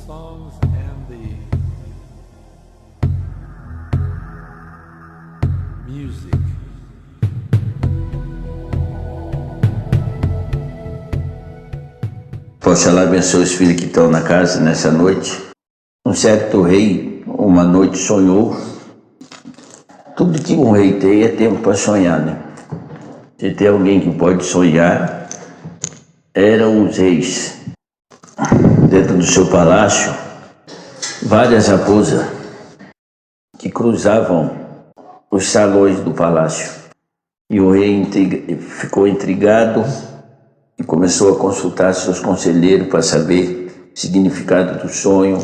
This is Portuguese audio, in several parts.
songs and the music. Oxalá abençoe os filhos que estão na casa nessa noite. Um certo rei, uma noite sonhou. Tudo que um rei tem é tempo para sonhar, né? Se tem alguém que pode sonhar, eram os reis. Dentro do seu palácio, várias raposas que cruzavam os salões do palácio. E o rei ficou intrigado e começou a consultar seus conselheiros para saber o significado do sonho.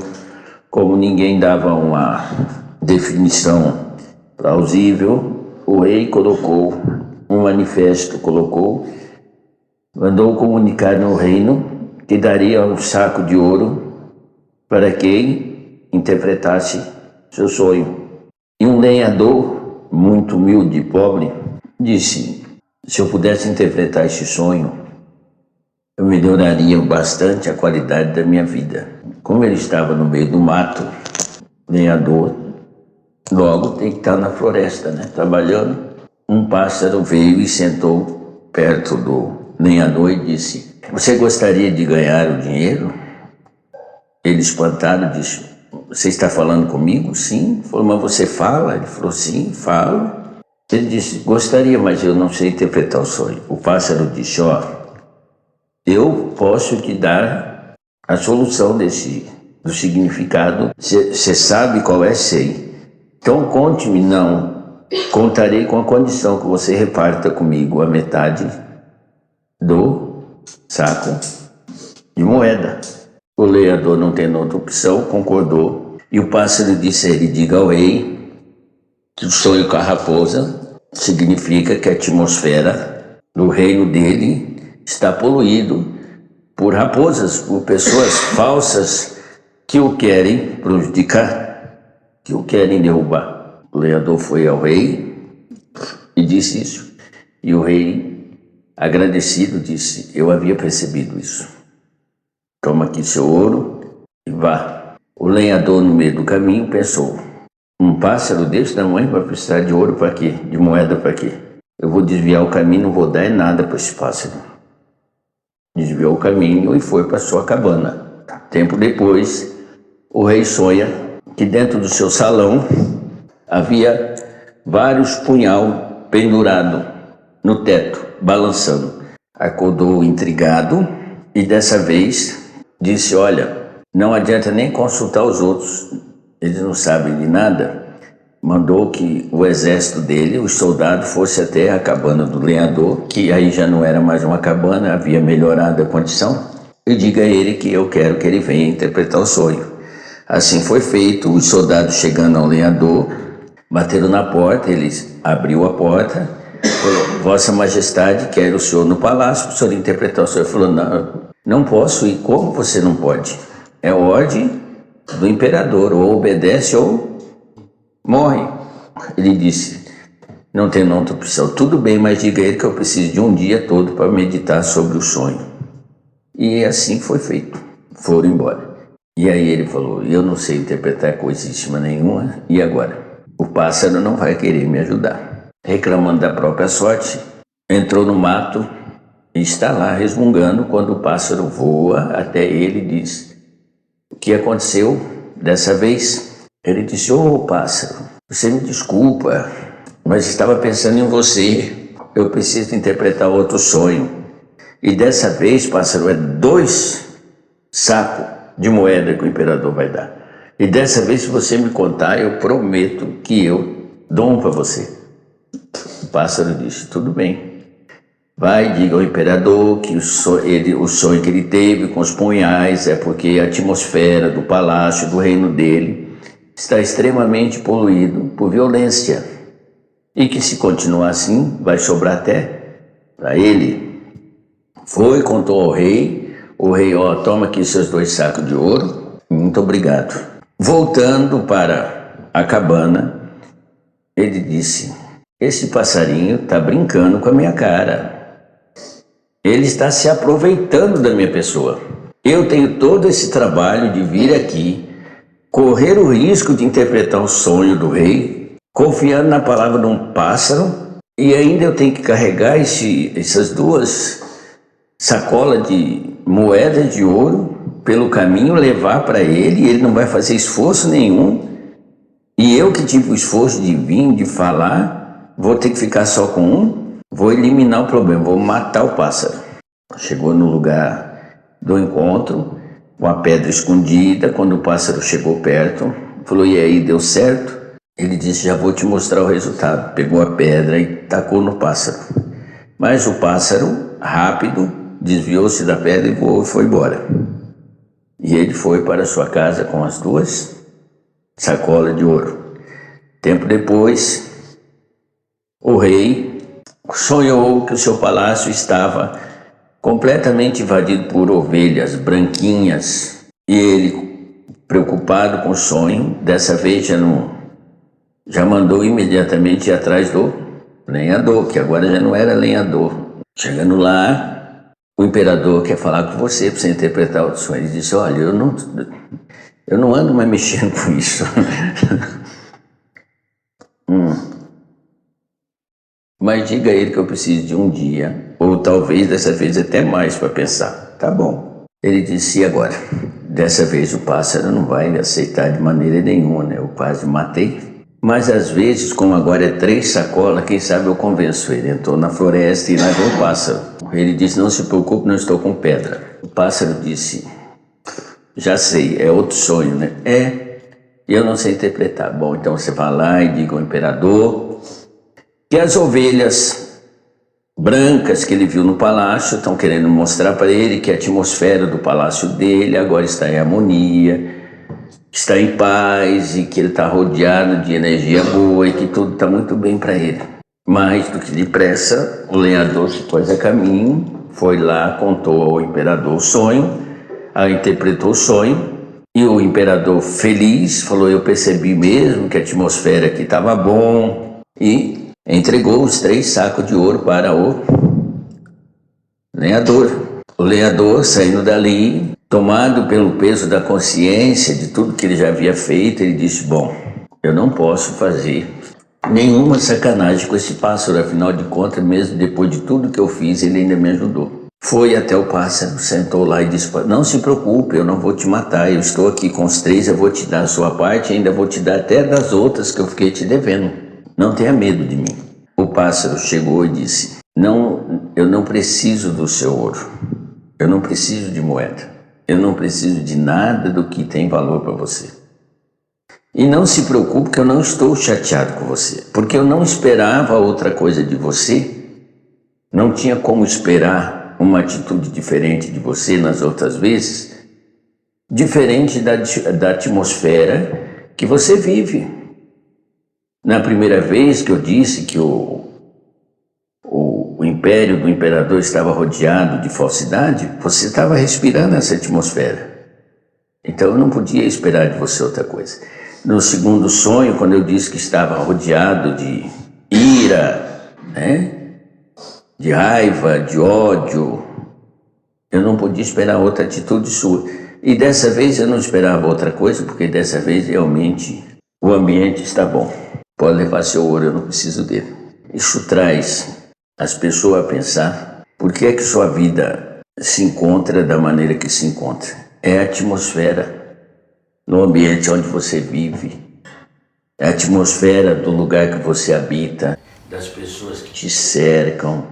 Como ninguém dava uma definição plausível, o rei colocou um manifesto, mandou comunicar no reino que daria um saco de ouro para quem interpretasse seu sonho. E um lenhador, muito humilde e pobre, disse: se eu pudesse interpretar esse sonho, eu melhoraria bastante a qualidade da minha vida. Como ele estava no meio do mato, lenhador, logo tem que estar na floresta, né, trabalhando. Um pássaro veio e sentou perto do lenhador e disse: você gostaria de ganhar o dinheiro? Ele, espantado, disse: você está falando comigo? Sim. Ele falou: mas você fala? Ele falou: sim, falo. Ele disse: gostaria, mas eu não sei interpretar o sonho. O pássaro disse: ó, eu posso te dar a solução do significado. Você sabe qual é? Sei. Então conte-me. Não. Contarei com a condição que você reparta comigo a metade do saco de moeda. O lenhador, não tendo outra opção, concordou. E o pássaro disse a ele: diga ao rei que o sonho com a raposa significa que a atmosfera do reino dele está poluído por raposas, por pessoas falsas que o querem prejudicar, que o querem derrubar. O lenhador foi ao rei e disse isso. E o rei, agradecido, disse: eu havia percebido isso. Toma aqui seu ouro e vá. O lenhador, no meio do caminho, pensou: um pássaro desse tamanho vai precisar de ouro para quê? De moeda para quê? Eu vou desviar o caminho, não vou dar nada para esse pássaro. Desviou o caminho e foi para sua cabana. Tempo depois, o rei sonha que dentro do seu salão havia vários punhal pendurado no teto, balançando. Acordou intrigado e dessa vez disse: olha, não adianta nem consultar os outros, eles não sabem de nada. Mandou que o exército dele, os soldados, fosse até a cabana do lenhador, que aí já não era mais uma cabana, havia melhorado a condição, e diga a ele que eu quero que ele venha interpretar o sonho. Assim foi feito. Os soldados, chegando ao lenhador, bateram na porta. Ele abriu a porta, falou: Vossa Majestade, quero o senhor no palácio para o senhor interpretar o sonho. Ele falou: não posso. E como você não pode? É ordem do imperador, ou obedece ou morre. Ele disse: não tem outra opção. Tudo bem, mas diga a ele que eu preciso de um dia todo para meditar sobre o sonho. E assim foi feito. Foram embora. E aí ele falou: eu não sei interpretar coisíssima nenhuma, e agora? O pássaro não vai querer me ajudar. Reclamando da própria sorte, entrou no mato e está lá resmungando, quando o pássaro voa até ele e diz: o que aconteceu dessa vez? Ele disse: ô pássaro, você me desculpa, mas estava pensando em você. Eu preciso interpretar outro sonho. E dessa vez, pássaro, é 2 sacos de moeda que o imperador vai dar. E dessa vez, se você me contar, eu prometo que eu dou um para você. O pássaro disse: tudo bem. Vai, diga ao imperador que o sonho que ele teve com os punhais é porque a atmosfera do palácio, do reino dele, está extremamente poluído por violência. E que se continuar assim, vai sobrar até para ele. Foi, contou ao rei. O rei: ó, toma aqui seus 2 sacos de ouro. Muito obrigado. Voltando para a cabana, ele disse: esse passarinho está brincando com a minha cara. Ele está se aproveitando da minha pessoa. Eu tenho todo esse trabalho de vir aqui, correr o risco de interpretar o sonho do rei, confiando na palavra de um pássaro, e ainda eu tenho que carregar essas 2 sacolas de moedas de ouro pelo caminho, levar para ele, e ele não vai fazer esforço nenhum. E eu que tive o esforço de vir, de falar, vou ter que ficar só com um, vou eliminar o problema, vou matar o pássaro. Chegou no lugar do encontro, com a pedra escondida. Quando o pássaro chegou perto, falou: e aí, deu certo? Ele disse: já vou te mostrar o resultado. Pegou a pedra e tacou no pássaro. Mas o pássaro, rápido, desviou-se da pedra e voou e foi embora. E ele foi para sua casa com as 2 sacolas de ouro. Tempo depois, o rei sonhou que o seu palácio estava completamente invadido por ovelhas branquinhas. E ele, preocupado com o sonho, dessa vez já mandou imediatamente ir atrás do lenhador, que agora já não era lenhador. Chegando lá, o imperador quer falar com você para você interpretar o sonho. Ele disse: olha, eu não ando mais mexendo com isso. Mas diga a ele que eu preciso de um dia, ou talvez dessa vez até mais, para pensar. Tá bom. Ele disse: e agora? Dessa vez o pássaro não vai aceitar de maneira nenhuma, né? Eu quase matei. Mas às vezes, como agora é 3 sacolas, quem sabe eu convenço ele. Entrou na floresta e lá veio o pássaro. Ele disse: não se preocupe, não estou com pedra. O pássaro disse: já sei, é outro sonho, né? E eu não sei interpretar. Bom, então você vai lá e diga ao imperador que as ovelhas brancas que ele viu no palácio estão querendo mostrar para ele que a atmosfera do palácio dele agora está em harmonia, está em paz, e que ele está rodeado de energia boa e que tudo está muito bem para ele. Mais do que depressa, o lenhador se pôs a caminho, foi lá, contou ao imperador o sonho, interpretou o sonho, e o imperador, feliz, falou: eu percebi mesmo que a atmosfera aqui estava bom, e entregou os 3 sacos de ouro para o lenhador. O lenhador, saindo dali, tomado pelo peso da consciência de tudo que ele já havia feito, ele disse: bom, eu não posso fazer nenhuma sacanagem com esse pássaro, afinal de contas, mesmo depois de tudo que eu fiz, ele ainda me ajudou. Foi até o pássaro, sentou lá e disse: não se preocupe, eu não vou te matar, eu estou aqui com os 3, eu vou te dar a sua parte, ainda vou te dar até das outras que eu fiquei te devendo. Não tenha medo de mim. O pássaro chegou e disse: não, eu não preciso do seu ouro, eu não preciso de moeda, eu não preciso de nada do que tem valor para você. E não se preocupe que eu não estou chateado com você, porque eu não esperava outra coisa de você, não tinha como esperar uma atitude diferente de você nas outras vezes, diferente da atmosfera que você vive. Na primeira vez que eu disse que o império do imperador estava rodeado de falsidade, você estava respirando essa atmosfera. Então eu não podia esperar de você outra coisa. No segundo sonho, quando eu disse que estava rodeado de ira, de raiva, de ódio, eu não podia esperar outra atitude sua. E dessa vez eu não esperava outra coisa, porque dessa vez realmente o ambiente está bom. Pode levar seu ouro, eu não preciso dele. Isso traz as pessoas a pensar por que é que sua vida se encontra da maneira que se encontra. É a atmosfera no ambiente onde você vive, é a atmosfera do lugar que você habita, das pessoas que te cercam.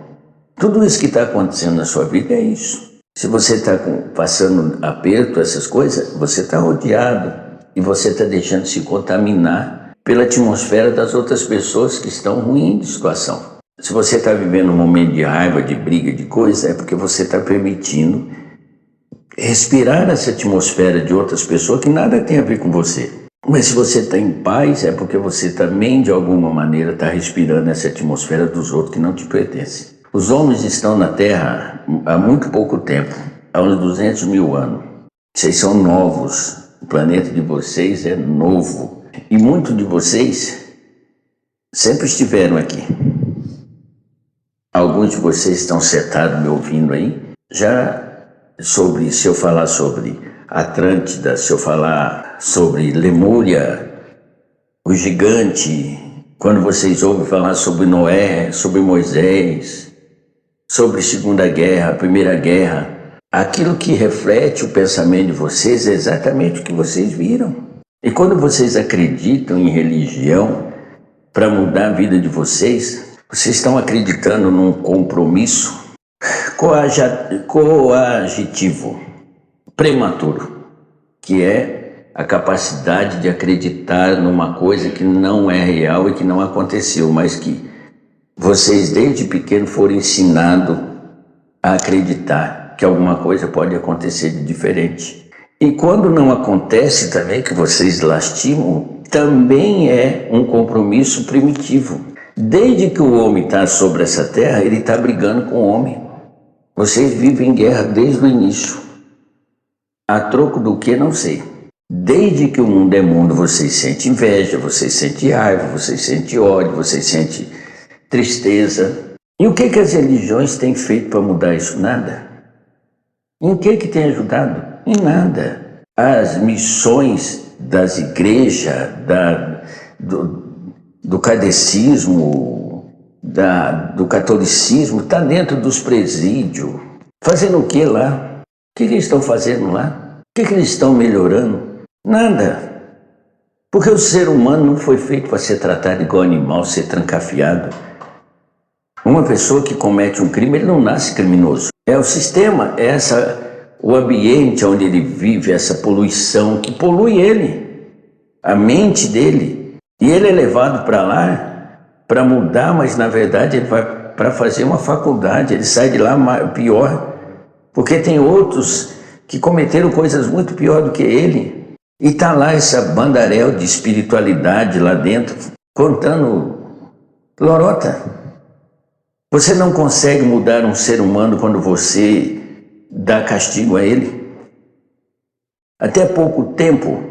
Tudo isso que está acontecendo na sua vida é isso. Se você está passando aperto, essas coisas, você está rodeado e você está deixando se contaminar pela atmosfera das outras pessoas que estão ruins de situação. Se você está vivendo um momento de raiva, de briga, de coisa, é porque você está permitindo respirar essa atmosfera de outras pessoas que nada tem a ver com você. Mas se você está em paz, é porque você também, de alguma maneira, está respirando essa atmosfera dos outros que não te pertencem. Os homens estão na Terra há muito pouco tempo, há uns 200 mil anos. Vocês são novos, o planeta de vocês é novo. E muitos de vocês sempre estiveram aqui. Alguns de vocês estão sentados me ouvindo aí, já se eu falar sobre Atlântida, se eu falar sobre Lemúria, o gigante, quando vocês ouvem falar sobre Noé, sobre Moisés, sobre Segunda Guerra, Primeira Guerra, aquilo que reflete o pensamento de vocês é exatamente o que vocês viram. E quando vocês acreditam em religião para mudar a vida de vocês, vocês estão acreditando num compromisso coagitivo, prematuro, que é a capacidade de acreditar numa coisa que não é real e que não aconteceu, mas que vocês desde pequeno foram ensinados a acreditar que alguma coisa pode acontecer de diferente. E quando não acontece também, que vocês lastimam, também é um compromisso primitivo. Desde que o homem está sobre essa terra, ele está brigando com o homem. Vocês vivem em guerra desde o início. A troco do que, não sei. Desde que o mundo é mundo, vocês sentem inveja, vocês sentem raiva, vocês sentem ódio, vocês sentem tristeza. E o que as religiões têm feito para mudar isso? Nada. Em que tem ajudado? Em nada. As missões das igrejas, do catecismo, do catolicismo, está dentro dos presídios. Fazendo o que lá? O que eles estão fazendo lá? O que eles estão melhorando? Nada. Porque o ser humano não foi feito para ser tratado igual animal, ser trancafiado. Uma pessoa que comete um crime, ele não nasce criminoso. É o sistema, é o ambiente onde ele vive, essa poluição que polui ele, a mente dele. E ele é levado para lá para mudar, mas na verdade ele vai para fazer uma faculdade, ele sai de lá pior, porque tem outros que cometeram coisas muito pior do que ele. E está lá essa bandaréu de espiritualidade lá dentro, contando lorota. Você não consegue mudar um ser humano quando você dá castigo a ele. Até pouco tempo,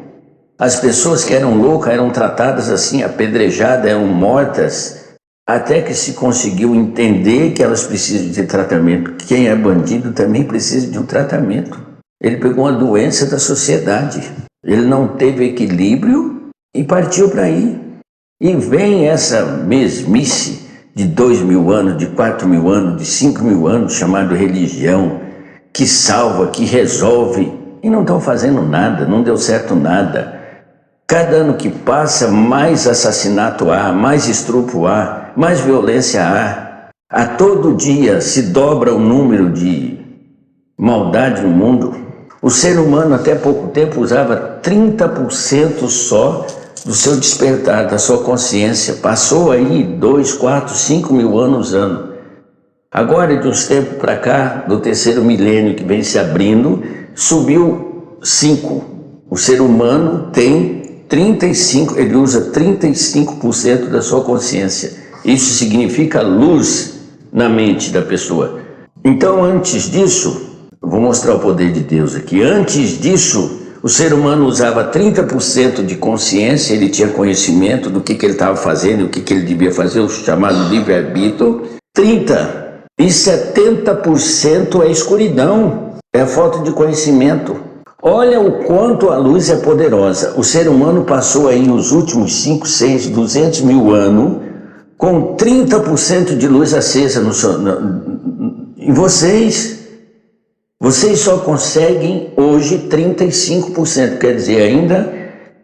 as pessoas que eram loucas eram tratadas assim, apedrejadas, eram mortas, até que se conseguiu entender que elas precisam de tratamento. Quem é bandido também precisa de um tratamento. Ele pegou uma doença da sociedade. Ele não teve equilíbrio e partiu para aí. E vem essa mesmice de 2.000 anos, de 4.000 anos, de 5.000 anos, chamado religião, que salva, que resolve, e não estão fazendo nada, não deu certo nada. Cada ano que passa, mais assassinato há, mais estupro há, mais violência há. A todo dia se dobra o número de maldade no mundo. O ser humano até pouco tempo usava 30% só do seu despertar, da sua consciência. Passou aí 2, 4, 5 mil anos usando. Agora, de uns tempos para cá, do terceiro milênio que vem se abrindo, subiu 5. O ser humano tem 35, ele usa 35% da sua consciência. Isso significa luz na mente da pessoa. Então, antes disso, vou mostrar o poder de Deus aqui. Antes disso, o ser humano usava 30% de consciência, ele tinha conhecimento do que ele estava fazendo, o que ele devia fazer, o chamado livre-arbítrio. 30%. E 70% é escuridão, é a falta de conhecimento. Olha o quanto a luz é poderosa. O ser humano passou aí os últimos 5, 6, 200 mil anos com 30% de luz acesa em vocês. Vocês só conseguem hoje 35%, quer dizer, ainda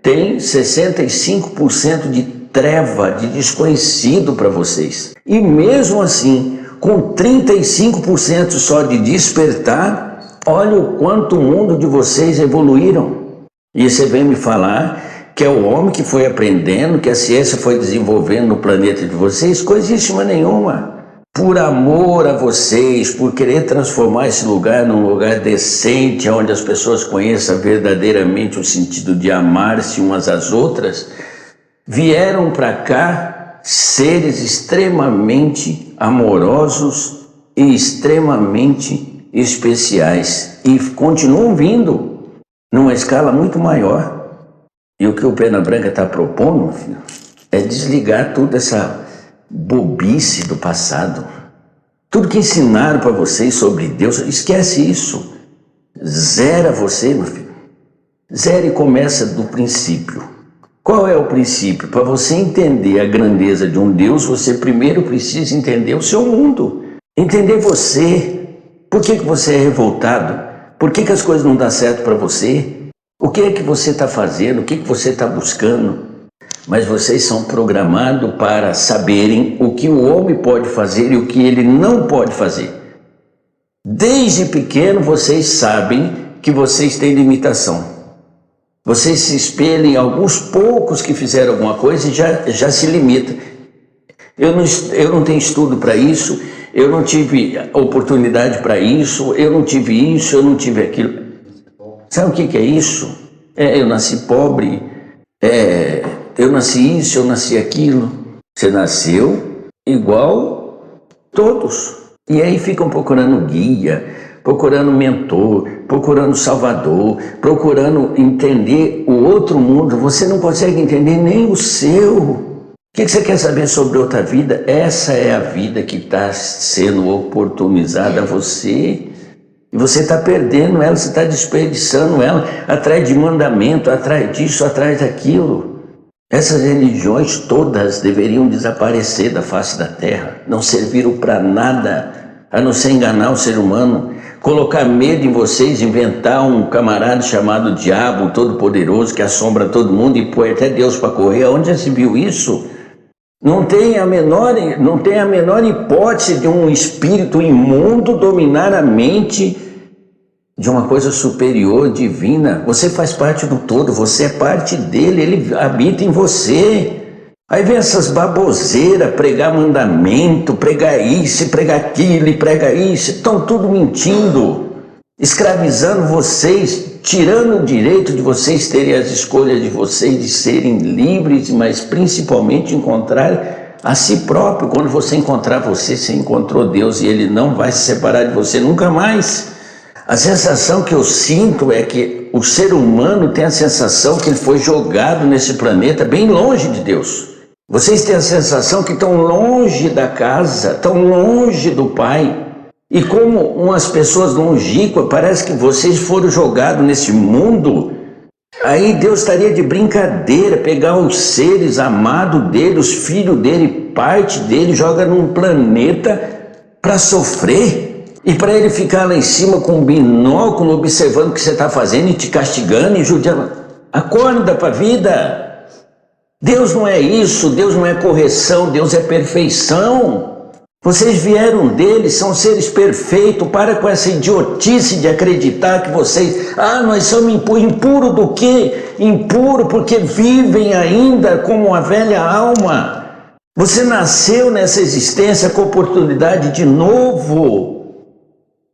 tem 65% de treva, de desconhecido para vocês. E mesmo assim, com 35% só de despertar, olha o quanto o mundo de vocês evoluíram. E você vem me falar que é o homem que foi aprendendo, que a ciência foi desenvolvendo no planeta de vocês, coisíssima nenhuma. Por amor a vocês, por querer transformar esse lugar num lugar decente, onde as pessoas conheçam verdadeiramente o sentido de amar-se umas às outras, vieram para cá seres extremamente amorosos e extremamente especiais. E continuam vindo numa escala muito maior. E o que o Pena Branca está propondo, filho, é desligar toda essa bobice do passado. Tudo que ensinaram para vocês sobre Deus, esquece isso. zera você, meu filho. Zera e começa do princípio. Qual é o princípio? Para você entender a grandeza de um Deus, você primeiro precisa entender o seu mundo. Entender você. Por que você é revoltado? Por que as coisas não dão certo para você? O que é que você está fazendo? O que você está buscando? Mas vocês são programados para saberem o que o homem pode fazer e o que ele não pode fazer. Desde pequeno vocês sabem que vocês têm limitação. Vocês se espelham em alguns poucos que fizeram alguma coisa e já se limitam. Eu não tenho estudo para isso, eu não tive oportunidade para isso, eu não tive isso, eu não tive aquilo. Sabe o que é isso? Eu nasci pobre, eu nasci isso, eu nasci aquilo. Você nasceu igual todos. E aí ficam procurando guia, procurando mentor, procurando salvador, procurando entender o outro mundo. Você não consegue entender nem o seu. O que você quer saber sobre outra vida? Essa é a vida que está sendo oportunizada a você. E você está perdendo ela, você está desperdiçando ela atrás de mandamento, atrás disso, atrás daquilo. Essas religiões todas deveriam desaparecer da face da terra. Não serviram para nada, a não ser enganar o ser humano, colocar medo em vocês, inventar um camarada chamado Diabo Todo-Poderoso que assombra todo mundo e põe até Deus para correr. Onde já se viu isso? Não tem a menor hipótese de um espírito imundo dominar a mente de uma coisa superior, divina. Você faz parte do todo, você é parte dele, ele habita em você. Aí vem essas baboseiras, pregar mandamento, pregar isso, pregar aquilo, e prega isso, estão tudo mentindo, escravizando vocês, tirando o direito de vocês terem as escolhas de vocês, de serem livres, mas principalmente encontrar a si próprio. Quando você encontrar você encontrou Deus e Ele não vai se separar de você nunca mais. A sensação que eu sinto é que o ser humano tem a sensação que ele foi jogado nesse planeta bem longe de Deus. Vocês têm a sensação que estão longe da casa, estão longe do Pai. E como umas pessoas longínquas, parece que vocês foram jogados nesse mundo. Aí Deus estaria de brincadeira, pegar os seres amados dele, os filhos dele, parte dele, joga num planeta para sofrer. E para ele ficar lá em cima com um binóculo, observando o que você está fazendo e te castigando e judiando. Acorda para a vida. Deus não é isso, Deus não é correção, Deus é perfeição. Vocês vieram dele, são seres perfeitos. Para com essa idiotice de acreditar que vocês... nós somos impuros do quê? Impuro porque vivem ainda como uma velha alma. Você nasceu nessa existência com oportunidade de novo.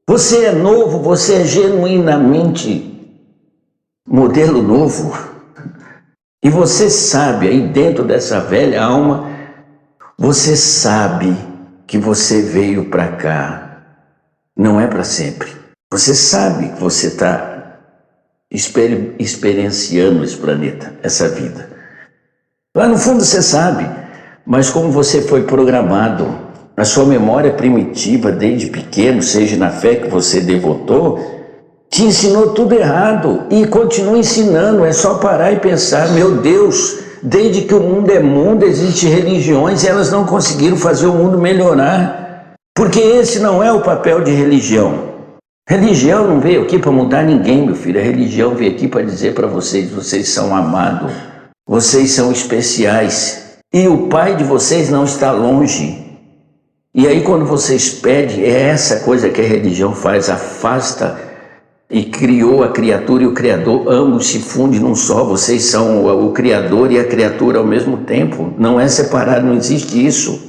Você é novo, você é genuinamente modelo novo. E você sabe, aí dentro dessa velha alma, você sabe que você veio para cá, não é para sempre. Você sabe que você está experienciando esse planeta, essa vida. Lá no fundo você sabe, mas como você foi programado, a sua memória primitiva desde pequeno, seja na fé que você devotou, te ensinou tudo errado e continua ensinando. É só parar e pensar, meu Deus, desde que o mundo é mundo, existem religiões e elas não conseguiram fazer o mundo melhorar. Porque esse não é o papel de religião. Religião não veio aqui para mudar ninguém, meu filho. A religião veio aqui para dizer para vocês, vocês são amados, vocês são especiais e o Pai de vocês não está longe. E aí quando vocês pedem, é essa coisa que a religião faz, afasta e criou a criatura e o Criador, ambos se fundem num só. Vocês são o Criador e a criatura ao mesmo tempo, não é separado, não existe isso.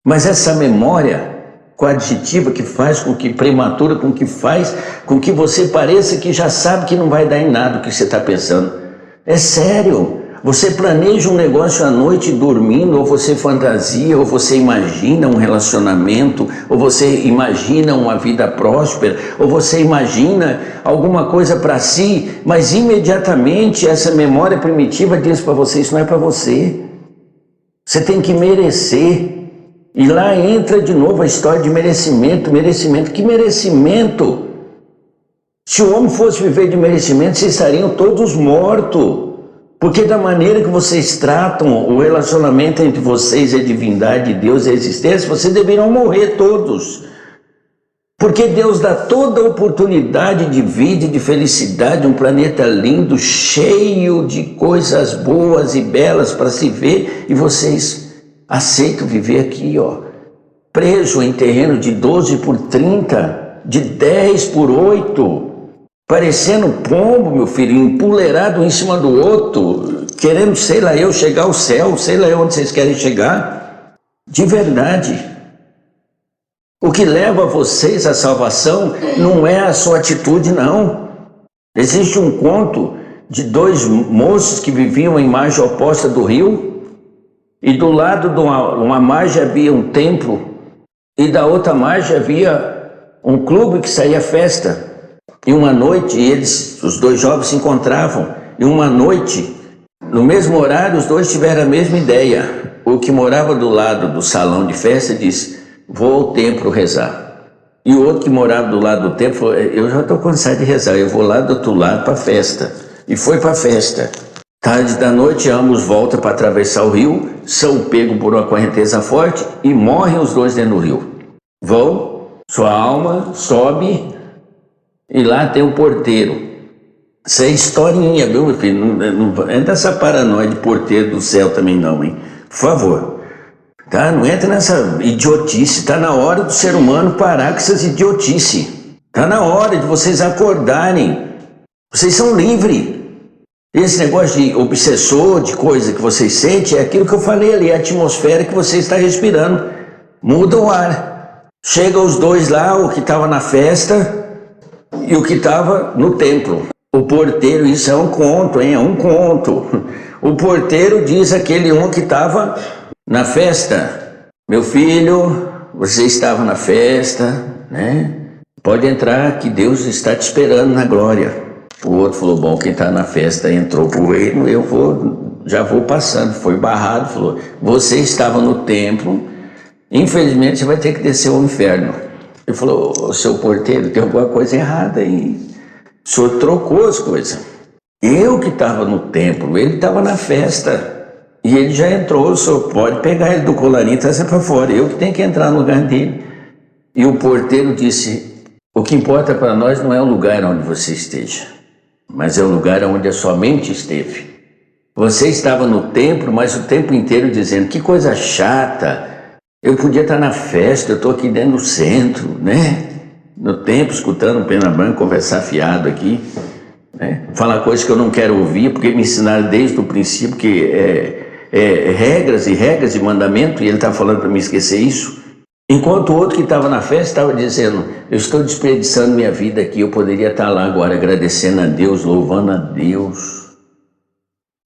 Mas essa memória coadjutiva que faz com que, prematura, com que faz com que você pareça que já sabe que não vai dar em nada o que você está pensando. É sério. Você planeja um negócio à noite dormindo, ou você fantasia, ou você imagina um relacionamento, ou você imagina uma vida próspera, ou você imagina alguma coisa para si, mas imediatamente essa memória primitiva diz para você, isso não é para você. Você tem que merecer. E lá entra de novo a história de merecimento. Merecimento, que merecimento? Se o homem fosse viver de merecimento, vocês estariam todos mortos. Porque da maneira que vocês tratam o relacionamento entre vocês e a divindade, Deus e a existência, vocês deveriam morrer todos. Porque Deus dá toda a oportunidade de vida e de felicidade, um planeta lindo, cheio de coisas boas e belas para se ver, e vocês aceitam viver aqui, ó, preso em terreno de 12 por 30, de 10 por 8, parecendo pombo, meu filho, empoleirado um em cima do outro, querendo, sei lá eu, chegar ao céu, sei lá onde vocês querem chegar. De verdade. O que leva vocês à salvação não é a sua atitude, não. Existe um conto de dois moços que viviam em margem oposta do rio, e do lado de uma margem havia um templo, e da outra margem havia um clube que saía festa. E uma noite, os dois jovens se encontravam, e uma noite, no mesmo horário, os dois tiveram a mesma ideia. O que morava do lado do salão de festa disse: vou ao templo rezar. E o outro que morava do lado do templo falou: eu já estou cansado de rezar, eu vou lá do outro lado para a festa. E foi para a festa. Tarde da noite, ambos voltam para atravessar o rio, são pegos por uma correnteza forte e morrem os dois dentro do rio. Vão, sua alma sobe, e lá tem um porteiro. Isso é historinha, viu, meu filho? Não entra essa paranoia de porteiro do céu também não, hein? Por favor. Tá? Não entra nessa idiotice. Tá na hora do ser humano parar com essas idiotices. Tá na hora de vocês acordarem. Vocês são livres. Esse negócio de obsessor, de coisa que vocês sentem, é aquilo que eu falei ali, a atmosfera que você está respirando. Muda o ar. Chega os dois lá, o que estava na festa e o que estava no templo. O porteiro, isso é um conto, hein? É um conto. O porteiro diz àquele um que estava na festa: meu filho, você estava na festa, né? Pode entrar que Deus está te esperando na glória. O outro falou: bom, quem está na festa entrou pro reino, já vou passando. Foi barrado, falou: você estava no templo, infelizmente você vai ter que descer ao inferno. Ele falou: seu porteiro, tem alguma coisa errada aí. O senhor trocou as coisas. Eu que estava no templo, ele estava na festa. E ele já entrou, o senhor pode pegar ele do colarinho e trazer para fora. Eu que tenho que entrar no lugar dele. E o porteiro disse: o que importa para nós não é o lugar onde você esteja, mas é o lugar onde a sua mente esteve. Você estava no templo, mas o tempo inteiro dizendo: que coisa chata, eu podia estar na festa, eu estou aqui dentro do centro, né? No templo, escutando o Pena Branca conversar fiado aqui, né? Falar coisas que eu não quero ouvir, porque me ensinaram desde o princípio que regras e regras de mandamento, e ele está falando para me esquecer isso. Enquanto o outro que estava na festa estava dizendo: eu estou desperdiçando minha vida aqui, eu poderia estar lá agora agradecendo a Deus, louvando a Deus.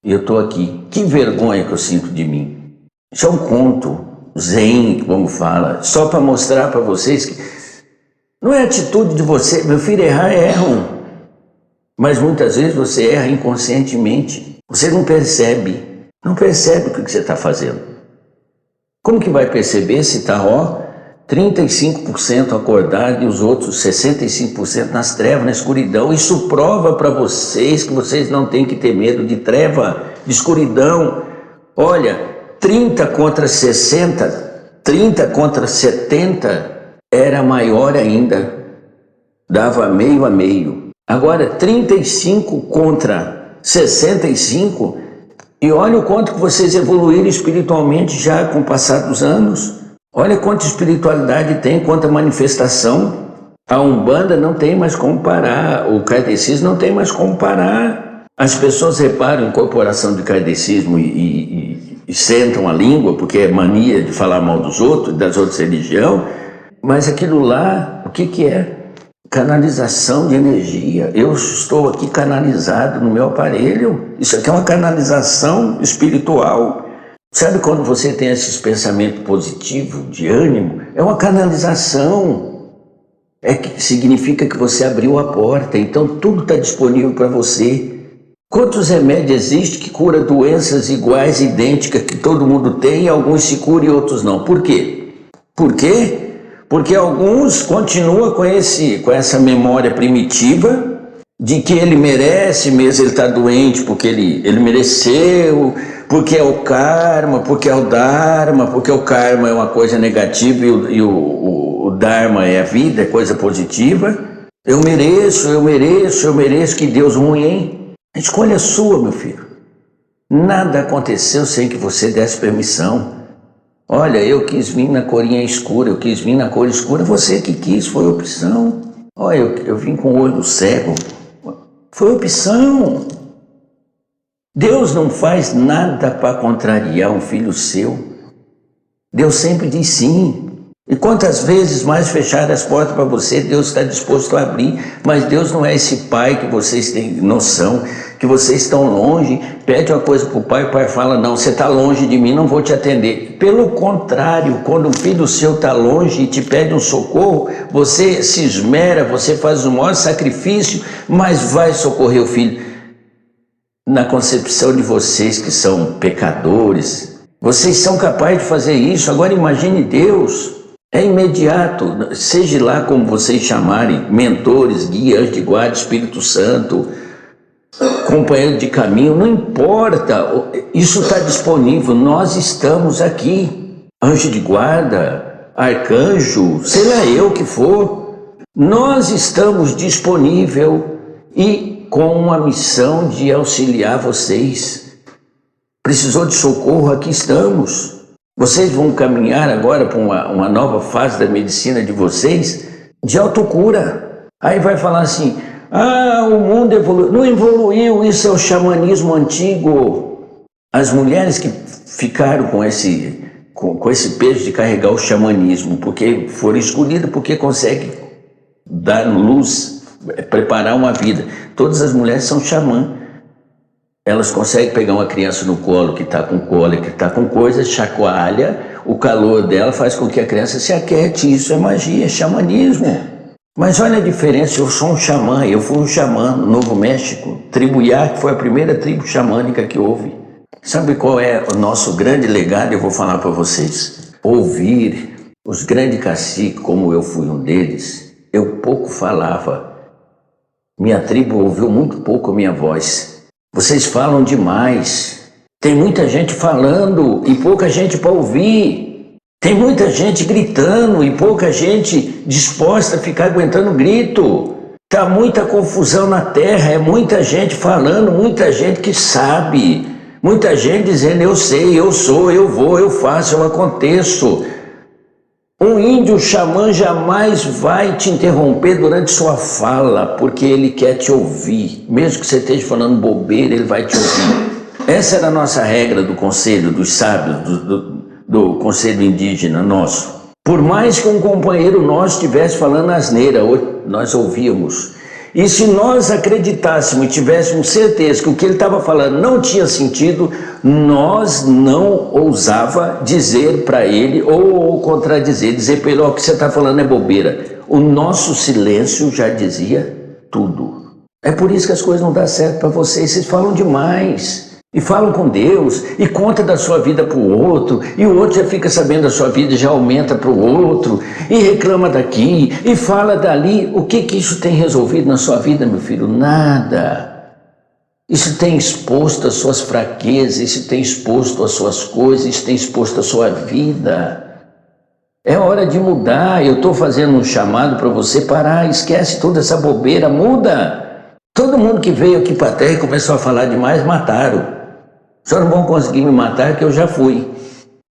E eu estou aqui. Que vergonha que eu sinto de mim. Isso é um conto zen, como fala, só para mostrar para vocês que não é atitude de você. Meu filho, errar erram, mas muitas vezes você erra inconscientemente. Você não percebe o que você está fazendo. Como que vai perceber se está 35% acordado e os outros 65% nas trevas, na escuridão? Isso prova para vocês que vocês não têm que ter medo de treva, de escuridão. Olha, 30 contra 60, 30 contra 70 era maior ainda, dava meio a meio. Agora 35 contra 65, e olha o quanto que vocês evoluíram espiritualmente já com o passar dos anos. Olha quanta espiritualidade tem, quanta manifestação. A Umbanda não tem mais como parar, o kardecismo não tem mais como parar. As pessoas reparam incorporação de kardecismo e sentam a língua, porque é mania de falar mal dos outros, das outras religiões. Mas aquilo lá, o que é? Canalização de energia. Eu estou aqui canalizado no meu aparelho. Isso aqui é uma canalização espiritual. Sabe quando você tem esses pensamentos positivos, de ânimo? É uma canalização. Que significa que você abriu a porta. Então tudo está disponível para você. Quantos remédios existem que curam doenças iguais, idênticas, que todo mundo tem, e alguns se curam e outros não? Por quê? Por quê? Porque alguns continuam com essa memória primitiva de que ele merece mesmo, ele está doente porque ele mereceu, porque é o karma, porque é o dharma, porque o karma é uma coisa negativa e o dharma é a vida, é coisa positiva. Eu mereço, que Deus ruim, hein? A escolha é sua, meu filho. Nada aconteceu sem que você desse permissão. Olha, eu quis vir na corinha escura, eu quis vir na cor escura, você que quis, foi opção. Olha, eu vim com o olho cego, foi opção. Deus não faz nada para contrariar um filho seu. Deus sempre diz sim. E quantas vezes mais fechar as portas para você, Deus está disposto a abrir. Mas Deus não é esse pai que vocês têm noção, que vocês estão longe, pede uma coisa para o pai fala, não, você está longe de mim, não vou te atender. Pelo contrário, quando um filho seu está longe e te pede um socorro, você se esmera, você faz o maior sacrifício, mas vai socorrer o filho. Na concepção de vocês que são pecadores, vocês são capazes de fazer isso. Agora imagine Deus. É imediato, seja lá como vocês chamarem, mentores, guias de guarda, Espírito Santo, companheiro de caminho, não importa, isso está disponível, nós estamos aqui, anjo de guarda, arcanjo, sei lá eu que for, nós estamos disponíveis e com uma missão de auxiliar vocês. Precisou de socorro, aqui estamos. Vocês vão caminhar agora para uma nova fase da medicina de vocês, de autocura. Aí vai falar assim, o mundo evoluiu. Não evoluiu, isso é o xamanismo antigo. As mulheres que ficaram com esse peso de carregar o xamanismo, porque foram escolhidas, porque conseguem dar luz, preparar uma vida. Todas as mulheres são xamã. Elas conseguem pegar uma criança no colo que está com cólica, que está com coisa, chacoalha, o calor dela faz com que a criança se aquiete. Isso é magia, é xamanismo. Mas olha a diferença, eu sou um xamã, eu fui um xamã no Novo México. Tribo Yá, que foi a primeira tribo xamânica que houve. Sabe qual é o nosso grande legado? Eu vou falar para vocês. Ouvir os grandes caciques, como eu fui um deles, eu pouco falava. Minha tribo ouviu muito pouco a minha voz. Vocês falam demais. Tem muita gente falando e pouca gente para ouvir. Tem muita gente gritando e pouca gente disposta a ficar aguentando grito. Tá muita confusão na terra, é muita gente falando, muita gente que sabe. Muita gente dizendo, eu sei, eu sou, eu vou, eu faço, eu aconteço. Um índio xamã jamais vai te interromper durante sua fala, porque ele quer te ouvir. Mesmo que você esteja falando bobeira, ele vai te ouvir. Essa era a nossa regra do conselho dos sábios, do conselho indígena nosso. Por mais que um companheiro nosso estivesse falando asneira, nós ouvíamos. E se nós acreditássemos e tivéssemos certeza que o que ele estava falando não tinha sentido, nós não ousava dizer para ele ou contradizer, dizer para ele, o que você está falando é bobeira. O nosso silêncio já dizia tudo. É por isso que as coisas não dão certo para vocês falam demais. E falam com Deus, e conta da sua vida para o outro, e o outro já fica sabendo da sua vida, já aumenta para o outro, e reclama daqui, e fala dali. O que isso tem resolvido na sua vida, meu filho? Nada. Isso tem exposto as suas fraquezas, isso tem exposto as suas coisas, isso tem exposto a sua vida. É hora de mudar. Eu estou fazendo um chamado para você parar, esquece toda essa bobeira, muda. Todo mundo que veio aqui para a terra e começou a falar demais, mataram. Só não vão conseguir me matar que eu já fui.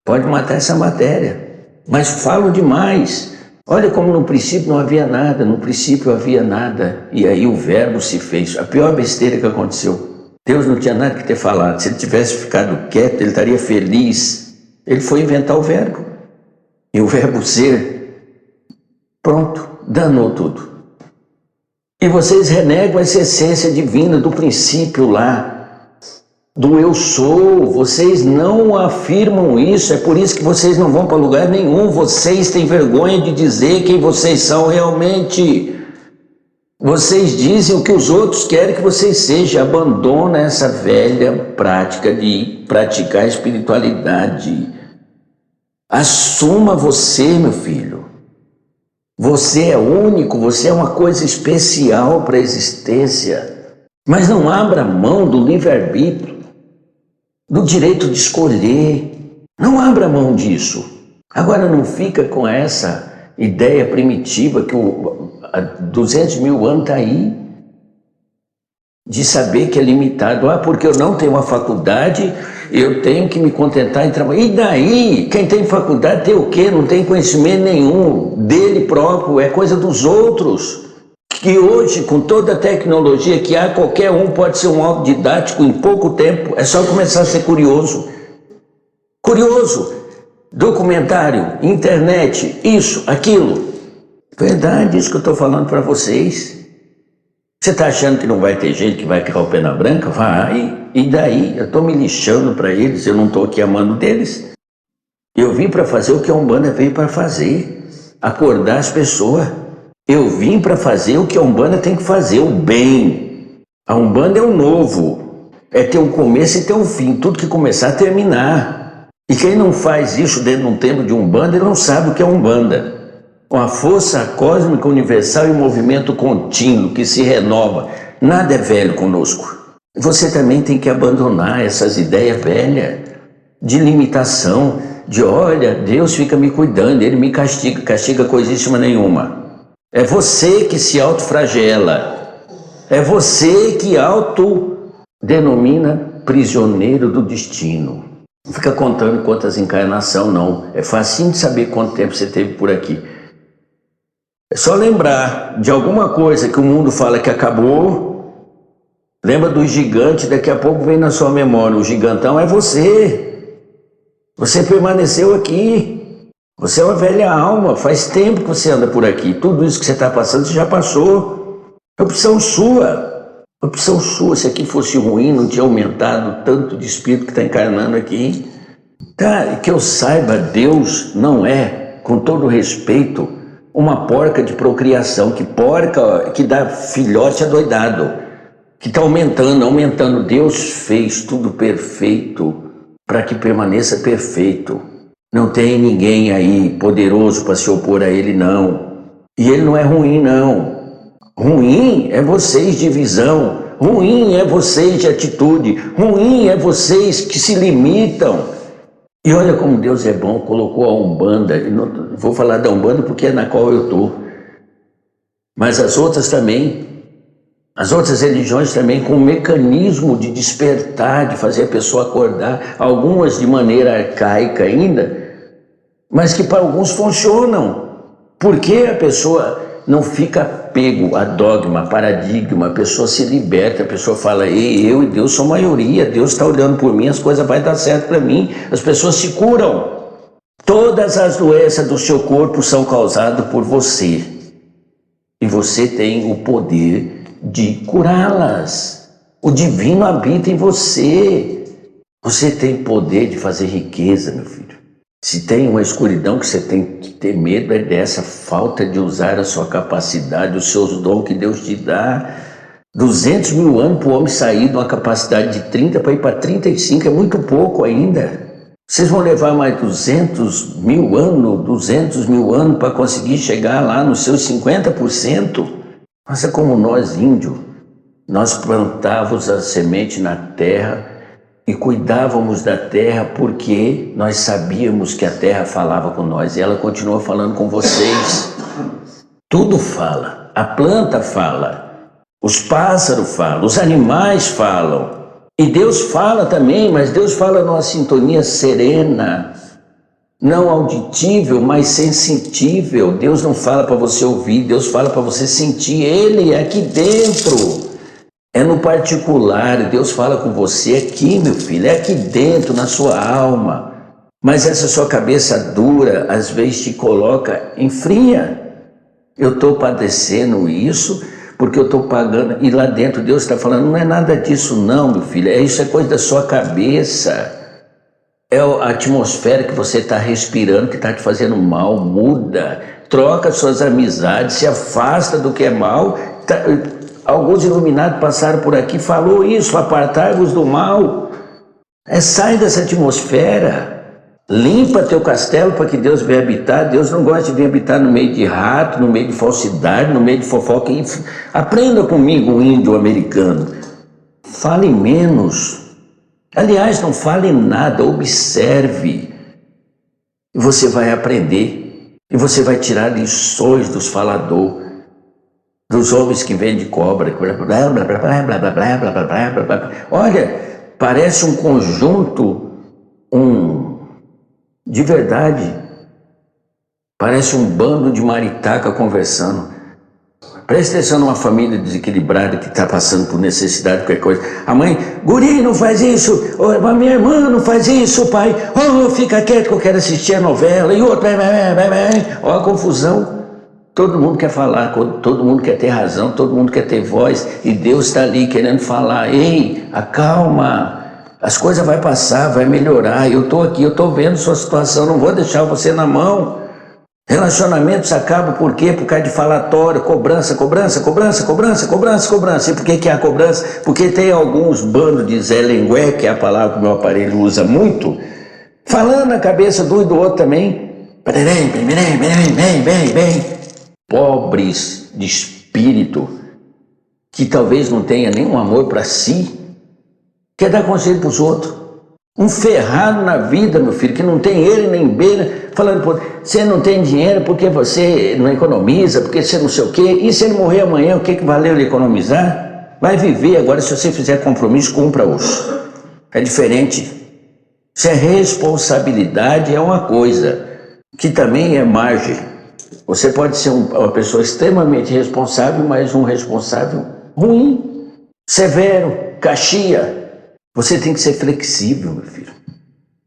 Pode matar essa matéria. Mas falo demais. Olha como no princípio não havia nada. No princípio havia nada. E aí o verbo se fez. A pior besteira que aconteceu. Deus não tinha nada que ter falado. Se ele tivesse ficado quieto, ele estaria feliz. Ele foi inventar o verbo. E o verbo ser, pronto, danou tudo. E vocês renegam essa essência divina do princípio lá. Do eu sou, vocês não afirmam isso, é por isso que vocês não vão para lugar nenhum, vocês têm vergonha de dizer quem vocês são realmente. Vocês dizem o que os outros querem que vocês sejam, abandona essa velha prática de praticar a espiritualidade. Assuma você, meu filho. Você é único, você é uma coisa especial para a existência. Mas não abra mão do livre-arbítrio, do direito de escolher. Não abra mão disso. Agora não fica com essa ideia primitiva que há 200 mil anos está aí, de saber que é limitado. Porque eu não tenho uma faculdade, eu tenho que me contentar em trabalhar. E daí? Quem tem faculdade tem o quê? Não tem conhecimento nenhum dele próprio, é coisa dos outros. Que hoje, com toda a tecnologia que há, qualquer um pode ser um autodidático em pouco tempo. É só começar a ser curioso. Curioso. Documentário, internet, isso, aquilo. Verdade, isso que eu estou falando para vocês. Você está achando que não vai ter gente que vai ficar o pé na branca? Vai. E daí? Eu estou me lixando para eles, eu não estou aqui amando deles. Eu vim para fazer o que a Umbanda veio para fazer. Acordar as pessoas. Eu vim para fazer o que a Umbanda tem que fazer, o bem. A Umbanda é o novo. É ter um começo e ter um fim. Tudo que começar, terminar. E quem não faz isso dentro de um templo de Umbanda, ele não sabe o que é Umbanda. Uma força cósmica universal e movimento contínuo que se renova. Nada é velho conosco. Você também tem que abandonar essas ideias velhas de limitação, de olha, Deus fica me cuidando, Ele me castiga, castiga coisíssima nenhuma. É você que se autoflagela. É você que autodenomina prisioneiro do destino. Não fica contando quantas encarnações, não. É facinho de saber quanto tempo você teve por aqui. É só lembrar de alguma coisa que o mundo fala que acabou. Lembra do gigante, daqui a pouco vem na sua memória. O gigantão é você. Você permaneceu aqui. Você é uma velha alma. Faz tempo que você anda por aqui. Tudo isso que você está passando, você já passou. É opção sua. Opção sua. Se aqui fosse ruim, não tinha aumentado tanto de espírito que está encarnando aqui. Tá, que eu saiba, Deus não é, com todo respeito, uma porca de procriação. Que porca que dá filhote adoidado. Que está aumentando. Deus fez tudo perfeito para que permaneça perfeito. Não tem ninguém aí poderoso para se opor a Ele, não. E Ele não é ruim, não. Ruim é vocês de visão. Ruim é vocês de atitude. Ruim é vocês que se limitam. E olha como Deus é bom, colocou a Umbanda. Vou falar da Umbanda porque é na qual eu estou. Mas as outras também. As outras religiões também com um mecanismo de despertar, de fazer a pessoa acordar, algumas de maneira arcaica ainda, mas que para alguns funcionam. Porque a pessoa não fica apego a dogma, a paradigma, a pessoa se liberta, a pessoa fala, ei, eu e Deus sou maioria, Deus está olhando por mim, as coisas vão dar certo para mim, as pessoas se curam. Todas as doenças do seu corpo são causadas por você. E você tem o poder de curá-las. O divino habita em você. Você tem poder de fazer riqueza, meu filho. Se tem uma escuridão que você tem que ter medo, é dessa falta de usar a sua capacidade, os seus dons que Deus te dá. 200 mil anos para o homem sair de uma capacidade de 30 para ir para 35 é muito pouco ainda. Vocês vão levar mais 200 mil anos para conseguir chegar lá nos seus 50%. Mas é como nós, índios, nós plantávamos a semente na terra e cuidávamos da terra porque nós sabíamos que a terra falava com nós e ela continua falando com vocês. Tudo fala, a planta fala, os pássaros falam, os animais falam. E Deus fala também, mas Deus fala numa sintonia serena, não auditível, mas sensitível. Deus não fala para você ouvir, Deus fala para você sentir. Ele é aqui dentro, é no particular. Deus fala com você aqui, meu filho, é aqui dentro, na sua alma. Mas essa sua cabeça dura, às vezes te coloca em fria. Eu estou padecendo isso porque eu estou pagando. E lá dentro Deus está falando, não é nada disso não, meu filho. Isso é coisa da sua cabeça. É a atmosfera que você está respirando que está te fazendo mal. Muda, troca suas amizades, se afasta do que é mal. Alguns iluminados passaram por aqui, falou isso, apartai-vos do mal. Sai dessa atmosfera. Limpa teu castelo para que Deus venha habitar. Deus não gosta de vir habitar no meio de rato, no meio de falsidade, no meio de fofoca. Aprenda comigo, o índio americano. Fale menos. Aliás, não fale nada, observe. E você vai aprender. E você vai tirar lições dos faladores, dos homens que vendem cobra. Olha, parece um conjunto, de verdade, parece um bando de maritaca conversando. Presta atenção numa família desequilibrada que está passando por necessidade, qualquer coisa. A mãe, guri, não faz isso. A minha irmã, não faz isso, pai. Oh, fica quieto que eu quero assistir a novela. E outro, olha a confusão. Todo mundo quer falar, todo mundo quer ter razão, todo mundo quer ter voz. E Deus está ali querendo falar. Ei, acalma. As coisas vão passar, vai melhorar. Eu estou aqui, eu estou vendo sua situação, não vou deixar você na mão. Relacionamentos acabam por quê? Por causa de falatório, cobrança. E por que há cobrança? Porque tem alguns bandos de Zé Lengué, que é a palavra que o meu aparelho usa muito, falando na cabeça do um e do outro também. Pobres de espírito, que talvez não tenha nenhum amor para si, quer dar conselho para os outros. Um ferrado na vida, meu filho, que não tem ele nem beira, falando, pô, você não tem dinheiro porque você não economiza, porque você não sei o quê. E se ele morrer amanhã, o que valeu ele economizar? Vai viver. Agora, se você fizer compromisso, cumpra-os. É diferente. Se é responsabilidade, é uma coisa, que também é margem. Você pode ser uma pessoa extremamente responsável, mas um responsável ruim, severo, caxia. Você tem que ser flexível, meu filho.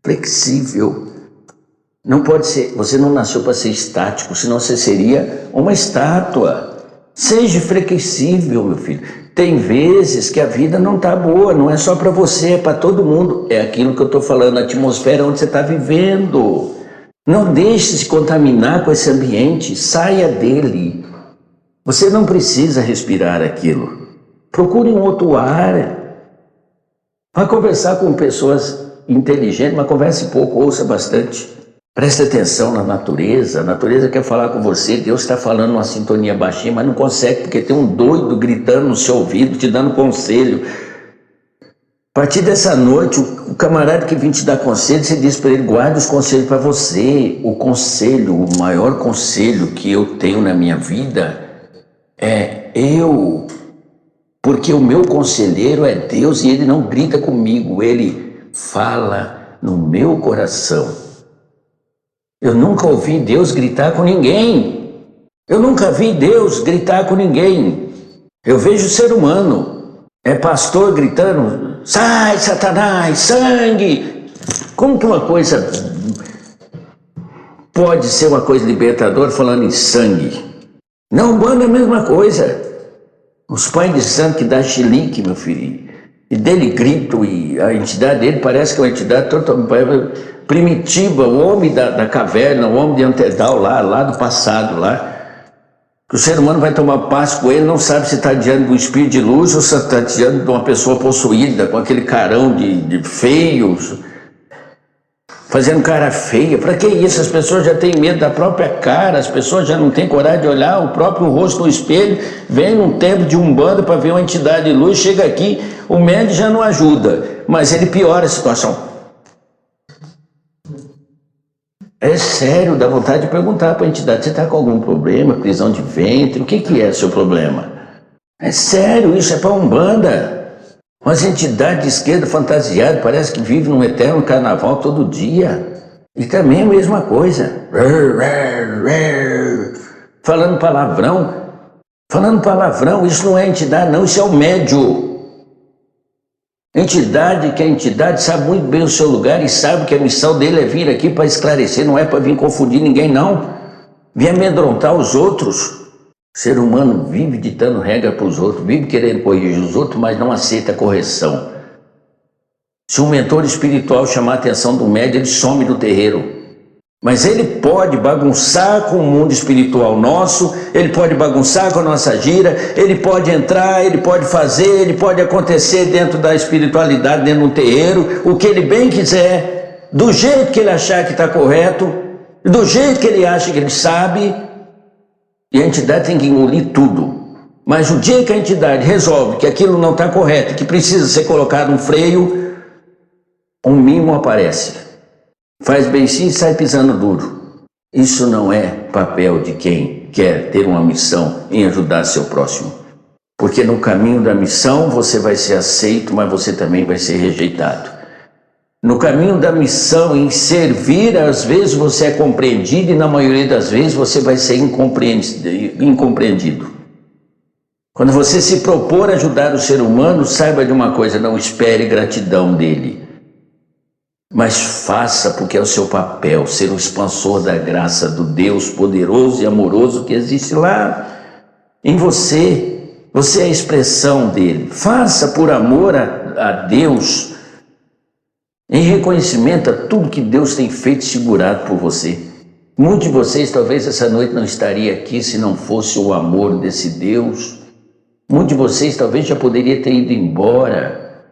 Flexível. Não pode ser, você não nasceu para ser estático, senão você seria uma estátua. Seja flexível, meu filho. Tem vezes que a vida não está boa, não é só para você, é para todo mundo. É aquilo que eu estou falando, a atmosfera onde você está vivendo. Não deixe se contaminar com esse ambiente, saia dele. Você não precisa respirar aquilo. Procure um outro ar. Vai conversar com pessoas inteligentes, mas converse pouco, ouça bastante. Preste atenção na natureza. A natureza quer falar com você. Deus está falando uma sintonia baixinha, mas não consegue porque tem um doido gritando no seu ouvido, te dando conselho. A partir dessa noite, o camarada que vem te dar conselho, você diz para ele, guarda os conselhos para você. O conselho, o maior conselho que eu tenho na minha vida é eu. Porque o meu conselheiro é Deus e ele não grita comigo, ele fala no meu coração. Eu nunca ouvi Deus gritar com ninguém. Eu nunca vi Deus gritar com ninguém. Eu vejo o ser humano. É pastor gritando, sai Satanás, sangue. Como que uma coisa pode ser uma coisa libertadora falando em sangue? Não, Umbanda é a mesma coisa. Os pães de santo que dá chilique, meu filho, e dele grito, e a entidade dele parece que é uma entidade totalmente primitiva, o homem da caverna, o homem de Antedal lá do passado, lá. Que o ser humano vai tomar paz com ele, não sabe se está diante de um espírito de luz ou se está diante de uma pessoa possuída, com aquele carão de feios, fazendo cara feia. Para que isso? As pessoas já têm medo da própria cara, as pessoas já não têm coragem de olhar o próprio rosto no espelho. Vem num tempo de Umbanda para ver uma entidade de luz, chega aqui, o médium já não ajuda, mas ele piora a situação. É sério, dá vontade de perguntar para a entidade, você está com algum problema, prisão de ventre, o que é seu problema? É sério, isso é para Umbanda. Umas entidades de esquerda fantasiadas, parece que vive num eterno carnaval todo dia. E também a mesma coisa. Falando palavrão, isso não é entidade não, isso é o médium. Entidade que a entidade sabe muito bem o seu lugar e sabe que a missão dele é vir aqui para esclarecer, não é para vir confundir ninguém não. Vir amedrontar os outros. O ser humano vive ditando regra para os outros, vive querendo corrigir os outros, mas não aceita a correção. Se um mentor espiritual chamar a atenção do médium, ele some do terreiro. Mas ele pode bagunçar com o mundo espiritual nosso, ele pode bagunçar com a nossa gira, ele pode entrar, ele pode fazer, ele pode acontecer dentro da espiritualidade, dentro do terreiro, o que ele bem quiser. do jeito que ele achar que está correto, do jeito que ele acha que ele sabe, e a entidade tem que engolir tudo. Mas o dia que a entidade resolve que aquilo não está correto, que precisa ser colocado um freio, um mimo aparece. Faz beicinho e sai pisando duro. Isso não é papel de quem quer ter uma missão em ajudar seu próximo. Porque no caminho da missão você vai ser aceito, mas você também vai ser rejeitado. No caminho da missão, em servir, às vezes você é compreendido e na maioria das vezes você vai ser incompreendido. Quando você se propor a ajudar o ser humano, saiba de uma coisa, não espere gratidão dele. Mas faça porque é o seu papel, ser o expansor da graça do Deus poderoso e amoroso que existe lá em você. Você é a expressão dele. Faça por amor a Deus, em reconhecimento a tudo que Deus tem feito e segurado por você. Muitos de vocês talvez essa noite não estaria aqui se não fosse o amor desse Deus. Muitos de vocês talvez já poderia ter ido embora.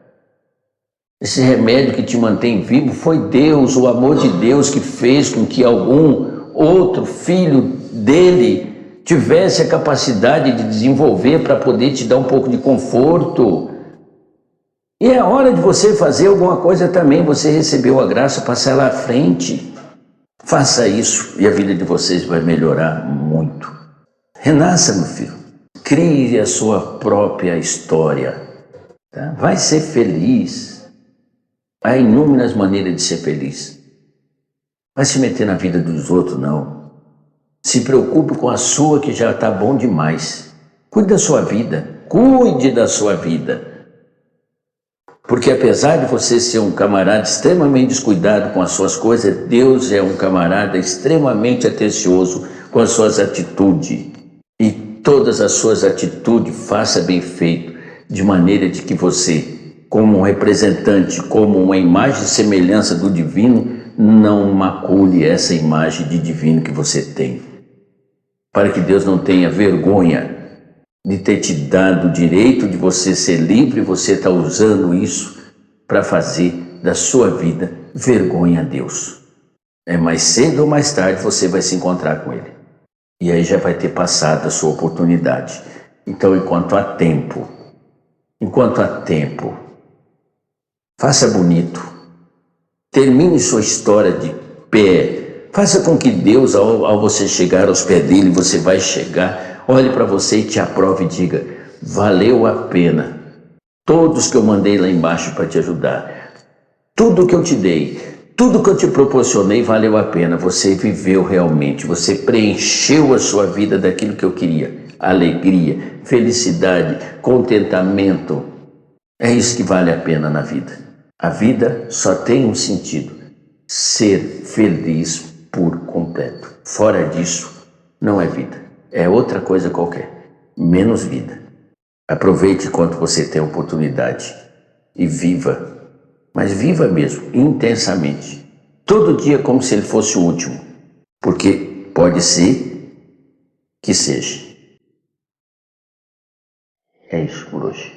Esse remédio que te mantém vivo foi Deus, o amor de Deus que fez com que algum outro filho dele tivesse a capacidade de desenvolver para poder te dar um pouco de conforto. E é hora de você fazer alguma coisa também. Você recebeu a graça, passar lá à frente. Faça isso e a vida de vocês vai melhorar muito. Renasça, meu filho. Crie a sua própria história. Tá? Vai ser feliz. Há inúmeras maneiras de ser feliz. Vai se meter na vida dos outros, não. Se preocupe com a sua, que já está bom demais. Cuide da sua vida. Cuide da sua vida. Porque apesar de você ser um camarada extremamente descuidado com as suas coisas, Deus é um camarada extremamente atencioso com as suas atitudes. E todas as suas atitudes faça bem feito, de maneira de que você, como um representante, como uma imagem e semelhança do divino, não macule essa imagem de divino que você tem. Para que Deus não tenha vergonha de ter te dado o direito de você ser livre, você está usando isso para fazer da sua vida vergonha a Deus. Mais cedo ou mais tarde você vai se encontrar com Ele. E aí já vai ter passado a sua oportunidade. Então, enquanto há tempo, faça bonito. Termine sua história de pé. Faça com que Deus, ao você chegar aos pés dele, você vai chegar, olhe para você e te aprove e diga: valeu a pena. Todos que eu mandei lá embaixo para te ajudar, tudo que eu te dei, tudo que eu te proporcionei valeu a pena. Você viveu realmente, você preencheu a sua vida daquilo que eu queria. Alegria, felicidade, contentamento. É isso que vale a pena na vida. A vida só tem um sentido: ser feliz por completo. Fora disso, não é vida. É outra coisa qualquer, menos vida. Aproveite enquanto você tem a oportunidade e viva, mas viva mesmo, intensamente. Todo dia como se ele fosse o último, porque pode ser que seja. É isso por hoje.